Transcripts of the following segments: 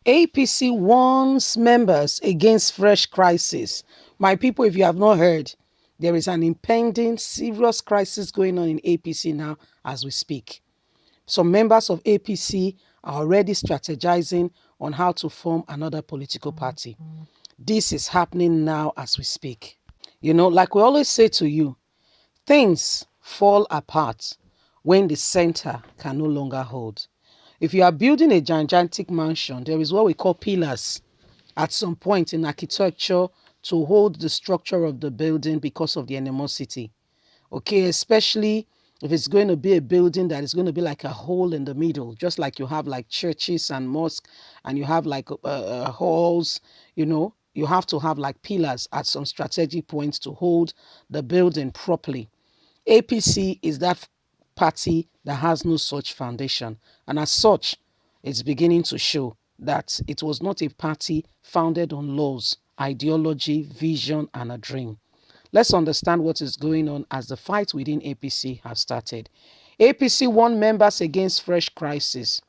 APC warns members against fresh crisis. My people, if you have not heard, there is an impending serious crisis going on in APC now as we speak. Some members of APC are already strategizing on how to form another political party. This is happening now as we speak. You know, like we always say to you, things fall apart when the center can no longer hold. If you are building a gigantic mansion, there is what we call pillars at some point in architecture to hold the structure of the building because of the animosity. Okay, especially if it's going to be a building that is going to be like a hole in the middle, just like you have like churches and mosques, and you have like halls, you have to have like pillars at some strategic points to hold the building properly. APC is that party that has no such foundation, and as such, it's beginning to show that it was not a party founded on laws, ideology, vision, and a dream. Let's understand what is going on as the fight within APC has started. APC won members against fresh crisis.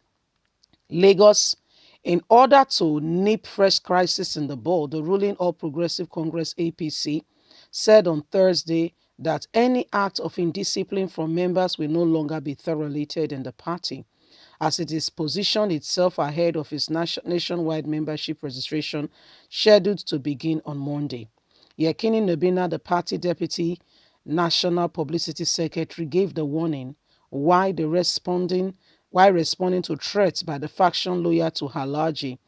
Lagos, in order to nip fresh crisis in the bud, the ruling All Progressive Congress APC said on Thursday that any act of indiscipline from members will no longer be tolerated in the party, as it is positioned itself ahead of its nationwide membership registration scheduled to begin on Monday. Yekini Nobina, the party deputy national publicity secretary, gave the warning while responding to threats by the faction loyal to Alhaji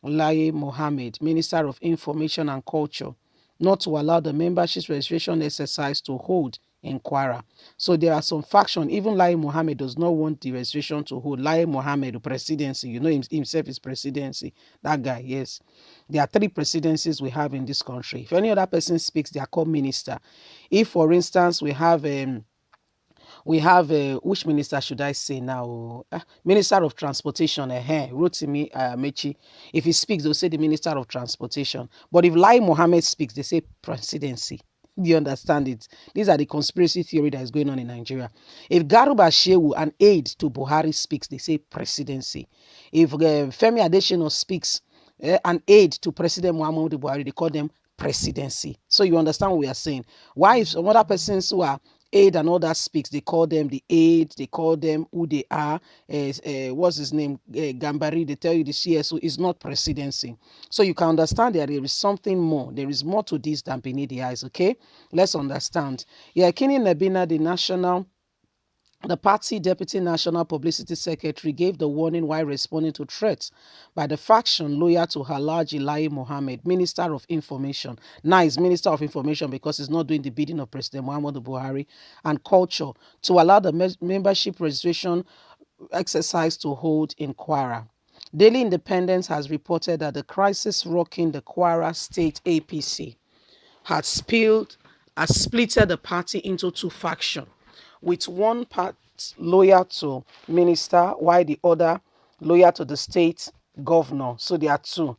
LIA MOHAMMED, Minister of Information and Culture, not to allow the membership registration exercise to hold in Kwara. So there are some factions, even LIA MOHAMMED does not want the registration to hold. LIA MOHAMMED, presidency, himself is presidency. That guy, yes. There are 3 presidencies we have in this country. If any other person speaks, they are called minister. If, for instance, we have which minister should I say now? Minister of Transportation, Rotimi Mechi. If he speaks, they'll say the Minister of Transportation. But if Lai Mohammed speaks, they say presidency. Do you understand it? These are the conspiracy theory that is going on in Nigeria. If Garuba Shehu, an aide to Buhari, speaks, they say presidency. If Femi Adesina speaks, an aide to President Muhammadu Buhari, they call them presidency. So you understand what we are saying. Why if some other persons who are aid and all that speaks, they call them the aid, they call them who they are, what's his name, Gambari, they tell you the CSO is not presidency. So you can understand that there is something more. There is more to this than beneath the eyes, okay? Let's understand. Yakini Nabina, the party deputy national publicity secretary, gave the warning while responding to threats by the faction loyal to Alhaji LIA MOHAMMED, Minister of Information. Now he's Minister of Information because he's not doing the bidding of President Muhammadu Buhari, and Culture, to allow the membership registration exercise to hold in Kwara. Daily Independence has reported that the crisis rocking the Kwara State APC has splitted the party into 2 factions, with one part loyal to minister while the other loyal to the state governor. So there are 2.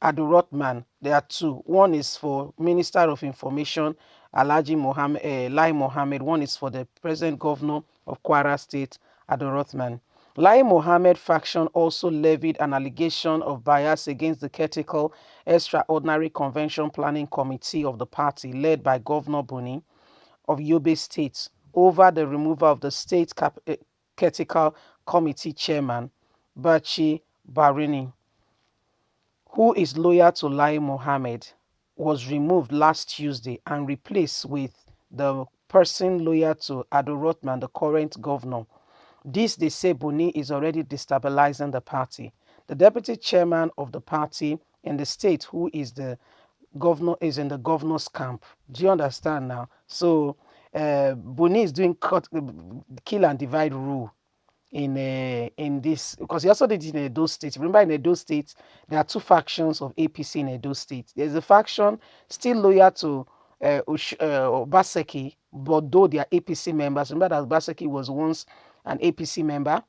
Adurotman, there are 2. One is for Minister of Information, Alhaji Lai Mohammed. One is for the present governor of Kwara State, Adurotman. Lai Mohammed faction also levied an allegation of bias against the Critical Extraordinary Convention Planning Committee of the party, led by Governor Buni of Yobe State, over the removal of the state Critical Committee chairman, Bachi Barini, who is loyal to Lai Mohammed, was removed last Tuesday and replaced with the person loyal to Adurotman, the current governor. This, they say, Buni is already destabilizing the party. The deputy chairman of the party in the state, who is the governor, is in the governor's camp. Do you understand now? So Buni is doing kill and divide rule in this, because he also did it in Edo State. Remember, in Edo State, there are 2 factions of APC in Edo State. There's a faction still loyal to Obaseki, but though they are APC members. Remember that Obaseki was once an APC member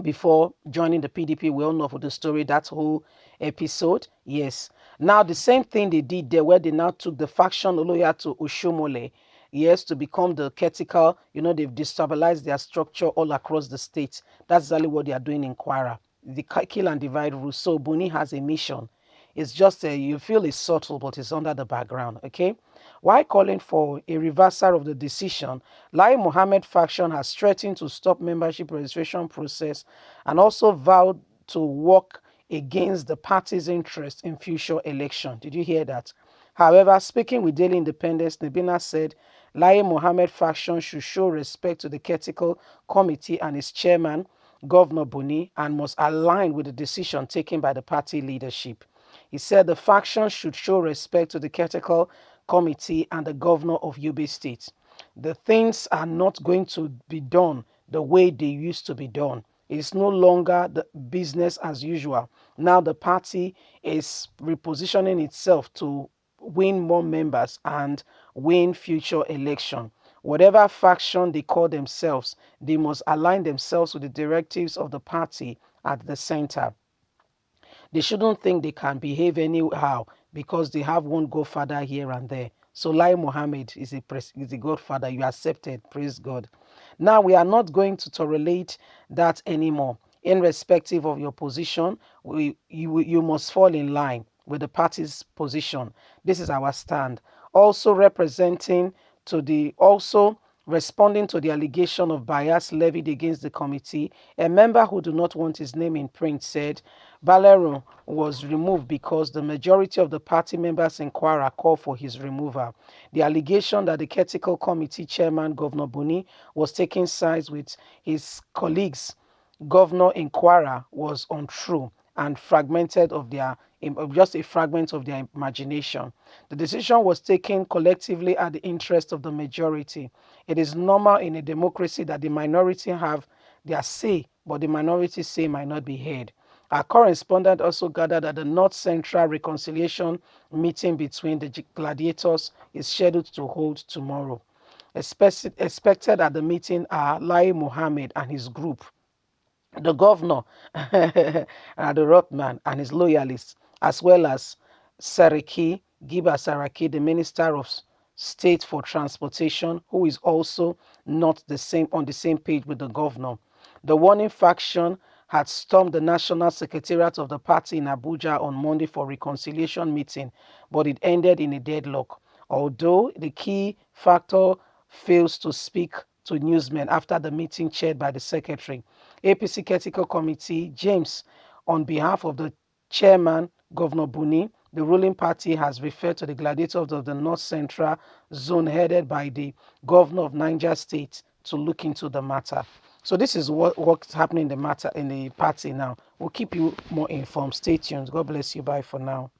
before joining the PDP. We all know for the story, that whole episode. Yes. Now, the same thing they did there, where they now took the faction loyal to Oshomole, yes, to become the critical, they've destabilized their structure all across the state. That's exactly what they are doing in Kwara. the kill and divide rule. So Buni has a mission. It's just you feel it's subtle, but it's under the background. Okay. While calling for a reversal of the decision, LIA MOHAMMED faction has threatened to stop membership registration process and also vowed to work against the party's interest in future election. Did you hear that? However, speaking with Daily Independence, Nabina said LIA MOHAMMED faction should show respect to the Critical Committee and its chairman, Governor Buni, and must align with the decision taken by the party leadership. He said the faction should show respect to the Critical Committee and the governor of Yobe State. The things are not going to be done the way they used to be done. It's no longer the business as usual. Now the party is repositioning itself to win more members and win future election. Whatever faction they call themselves, they must align themselves with the directives of the party at the center. They shouldn't think they can behave anyhow because they have one godfather here and there. So Lai Mohammed is a godfather. You accepted. Praise God. Now we are not going to tolerate that anymore. Irrespective of your position, you must fall in line with the party's position. This is our stand. Also responding to the allegation of bias levied against the committee, a member who do not want his name in print said Balero was removed because the majority of the party members in Kwara called for his removal. The allegation that the Critical Committee chairman, Governor Buni, was taking sides with his colleagues, Governor in Kwara, was untrue and fragmented of their just a fragment of their imagination. The decision was taken collectively at the interest of the majority. It is normal in a democracy that the minority have their say, but the minority say might not be heard. Our correspondent also gathered that the North Central Reconciliation meeting between the gladiators is scheduled to hold tomorrow. Expected at the meeting are Lai Mohammed and his group, the governor, the Rothman and his loyalists, as well as Saraki, Giba Saraki, the Minister of State for Transportation, who is also not on the same page with the governor. The warning faction had stormed the National Secretariat of the party in Abuja on Monday for reconciliation meeting, but it ended in a deadlock. Although the key factor fails to speak to newsmen after the meeting chaired by the secretary. APC Critical Committee, James, on behalf of the chairman, Governor Buni, the ruling party has referred to the gladiators of the North Central Zone headed by the governor of Niger State to look into the matter. So this is what's happening in the party now. We'll keep you more informed. Stay tuned. God bless you. Bye for now.